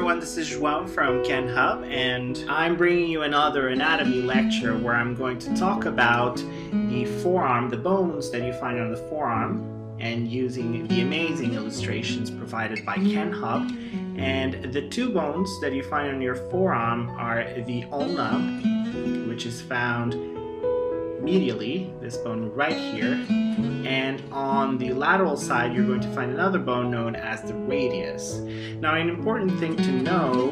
everyone, this is João from Ken Hub, and I'm bringing you another anatomy lecture where I'm going to talk about the forearm, the bones that you find on the forearm, and using the amazing illustrations provided by Ken Hub. And the two bones that you find on your forearm are the ulna, which is found medially, this bone right here, and on the lateral side you're going to find another bone known as the radius. Now, an important thing to know,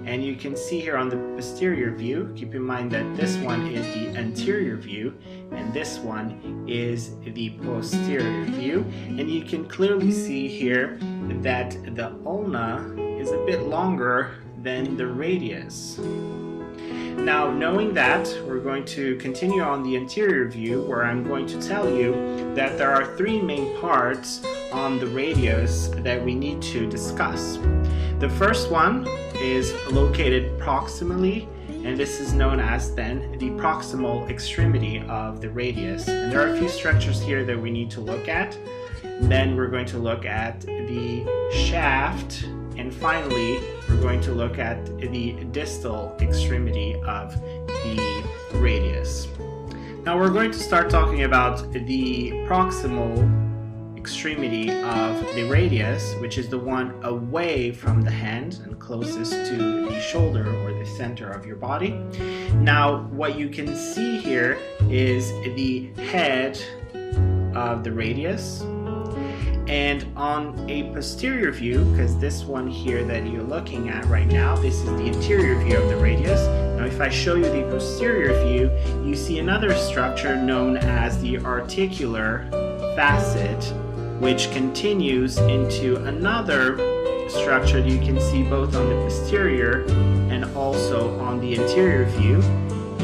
and you can see here on the posterior view, keep in mind that this one is the anterior view and this one is the posterior view, and you can clearly see here that the ulna is a bit longer than the radius. Now, knowing that, we're going to continue on the anterior view, where I'm going to tell you that there are three main parts on the radius that we need to discuss. The first one is located proximally, and this is known as then the proximal extremity of the radius. And there are a few structures here that we need to look at. Then we're going to look at the shaft, and finally we're going to look at the distal extremity of the radius. Now we're going to start talking about the proximal extremity of the radius, which is the one away from the hand and closest to the shoulder or the center of your body. Now what you can see here is the head of the radius. And on a posterior view, because this one here that you're looking at right now, this is the interior view of the radius. Now if I show you the posterior view, you see another structure known as the articular facet, which continues into another structure that you can see both on the posterior and also on the interior view.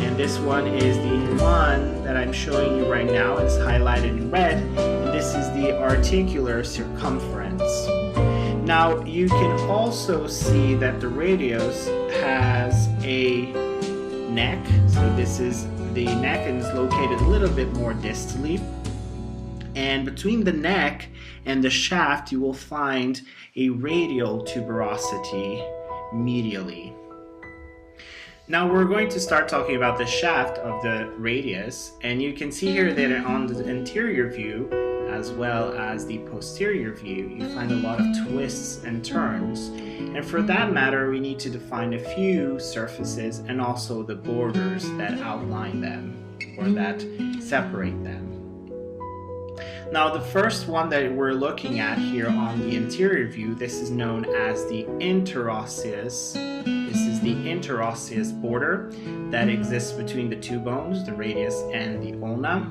And this one is the one that I'm showing you right now. It's highlighted in red. And this is the articular circumference. Now you can also see that the radius has a neck. So this is the neck, and it's located a little bit more distally. And between the neck and the shaft, you will find a radial tuberosity medially. Now we're going to start talking about the shaft of the radius, and you can see here that on the anterior view as well as the posterior view you find a lot of twists and turns, and for that matter we need to define a few surfaces and also the borders that outline them or that separate them. Now the first one that we're looking at here on the interior view, this is known as the interosseous. This is the interosseous border that exists between the two bones, the radius and the ulna.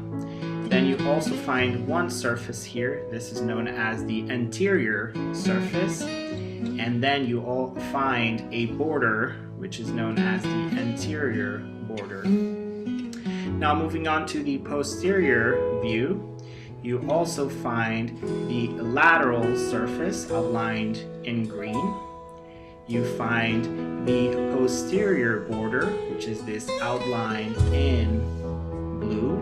Then you also find one surface here. This is known as the anterior surface. And then you all find a border, which is known as the anterior border. Now moving on to the posterior view, you also find the lateral surface outlined in green. You find the posterior border, which is this outline in blue.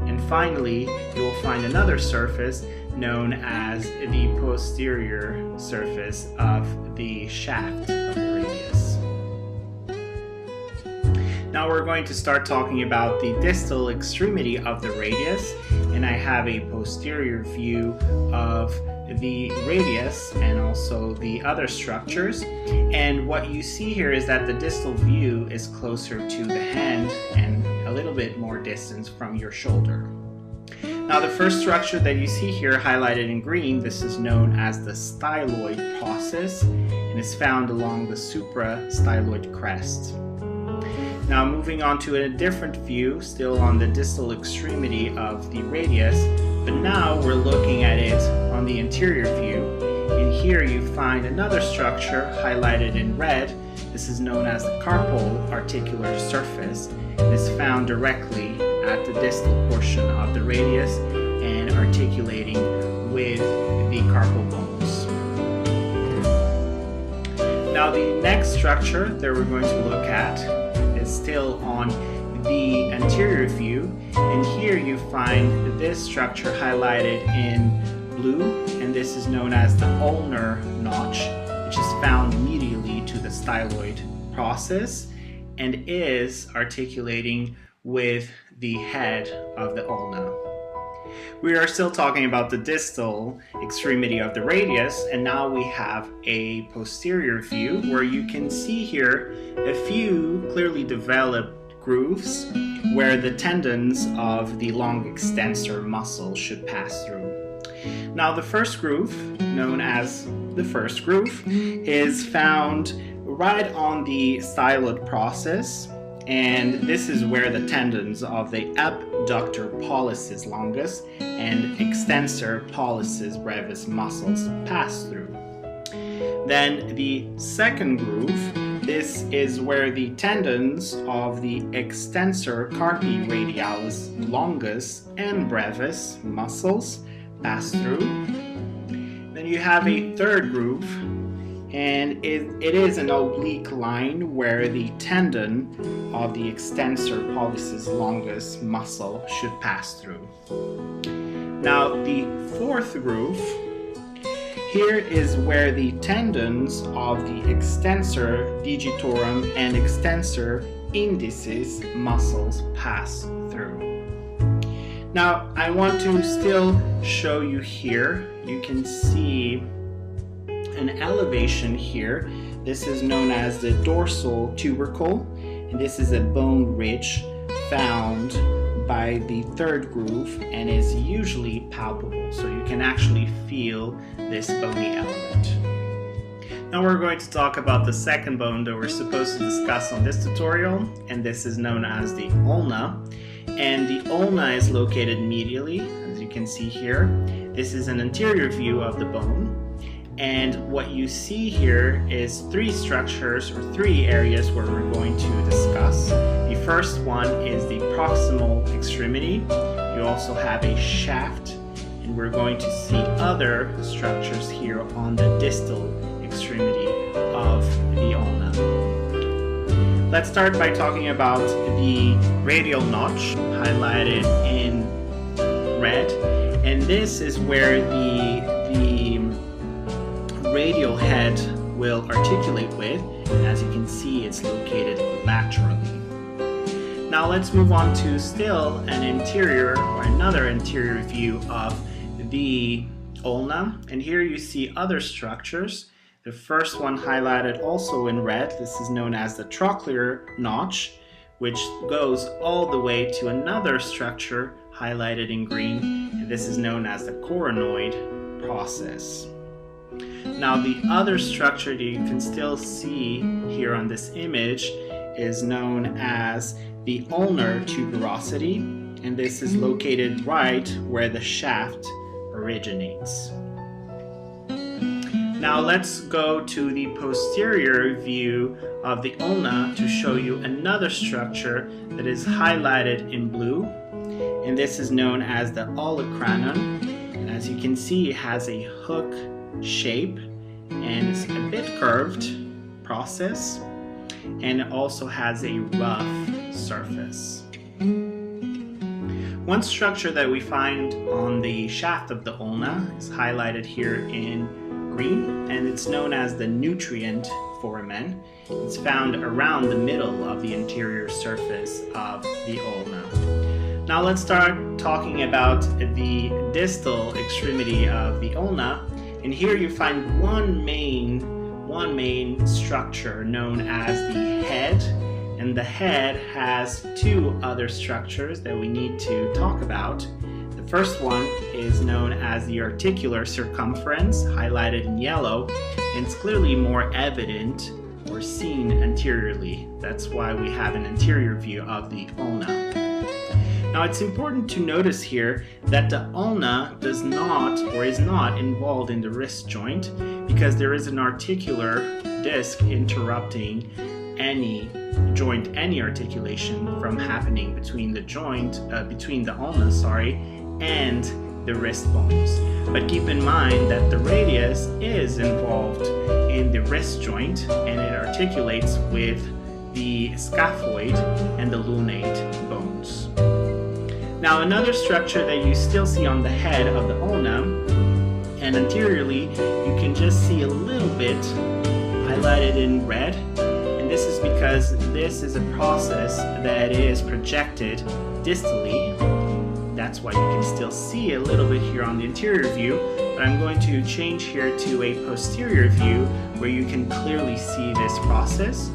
And finally, you will find another surface known as the posterior surface of the shaft of the radius. Now we're going to start talking about the distal extremity of the radius, and I have a posterior view of the radius and also the other structures, and what you see here is that the distal view is closer to the hand and a little bit more distance from your shoulder. Now the first structure that you see here highlighted in green, this is known as the styloid process and is found along the suprastyloid crest. Now moving on to a different view, still on the distal extremity of the radius, but now we're looking at it on the interior view. And here you find another structure highlighted in red. This is known as the carpal articular surface. It is found directly at the distal portion of the radius and articulating with the carpal bones. Now the next structure that we're going to look at is still on the anterior view, and here you find this structure highlighted in blue, and this is known as the ulnar notch, which is found medially to the styloid process and is articulating with the head of the ulna. We are still talking about the distal extremity of the radius, and now we have a posterior view where you can see here a few clearly developed grooves where the tendons of the long extensor muscle should pass through. Now the first groove, known as the first groove, is found right on the styloid process, and this is where the tendons of the abductor pollicis longus and extensor pollicis brevis muscles pass through. Then the second groove, this is where the tendons of the extensor carpi radialis longus and brevis muscles pass through. Then you have a third groove, and it is an oblique line where the tendon of the extensor pollicis longus muscle should pass through. Now the fourth groove, here is where the tendons of the extensor digitorum and extensor indicis muscles pass through. Now I want to still show you here, you can see an elevation here. This is known as the dorsal tubercle, and this is a bone ridge found by the third groove and is usually palpable, so you can actually feel this bony element. Now we're going to talk about the second bone that we're supposed to discuss on this tutorial, and this is known as the ulna. And the ulna is located medially, as you can see here. This is an anterior view of the bone. And what you see here is three structures or three areas where we're going to discuss. The first one is the proximal extremity. You also have a shaft, and we're going to see other structures here on the distal extremity of the ulna. Let's start by talking about the radial notch, highlighted in red. And this is where the radial head will articulate with. As you can see, it's located laterally. Now let's move on to still an interior or another interior view of the ulna. And here you see other structures. The first one highlighted also in red, this is known as the trochlear notch, which goes all the way to another structure highlighted in green, and this is known as the coronoid process. Now the other structure that you can still see here on this image is known as the ulnar tuberosity, and this is located right where the shaft originates. Now let's go to the posterior view of the ulna to show you another structure that is highlighted in blue, and this is known as the olecranon. And as you can see, it has a hook shape and it's a bit curved process, and it also has a rough surface. One structure that we find on the shaft of the ulna is highlighted here in green, and it's known as the nutrient foramen. It's found around the middle of the anterior surface of the ulna. Now let's start talking about the distal extremity of the ulna, and here you find one main structure known as the head, and the head has two other structures that we need to talk about. The first one is known as the articular circumference, highlighted in yellow, and it's clearly more evident or seen anteriorly. That's why we have an anterior view of the ulna. Now it's important to notice here that the ulna does not or is not involved in the wrist joint, because there is an articular disc interrupting any articulation from happening between the ulna, and the wrist bones. But keep in mind that the radius is involved in the wrist joint, and it articulates with the scaphoid and the lunate bones. Now another structure that you still see on the head of the ulna, and anteriorly you can just see a little bit highlighted in red, and this is because this is a process that is projected distally. That's why you can still see a little bit here on the interior view, but I'm going to change here to a posterior view where you can clearly see this process.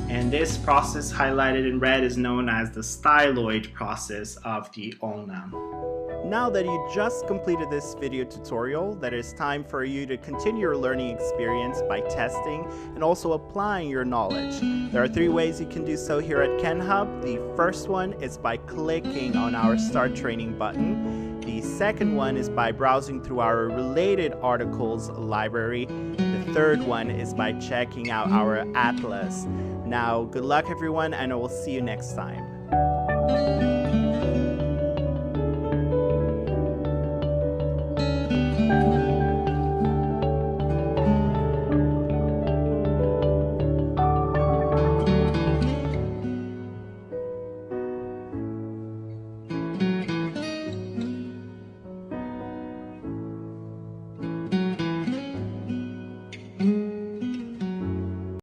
And this process highlighted in red is known as the styloid process of the ulna. Now that you just completed this video tutorial, that is time for you to continue your learning experience by testing and also applying your knowledge. There are 3 ways you can do so here at KenHub. The first one is by clicking on our Start Training button. The second one is by browsing through our related articles library. The third one is by checking out our atlas. Now, good luck everyone, and I will see you next time.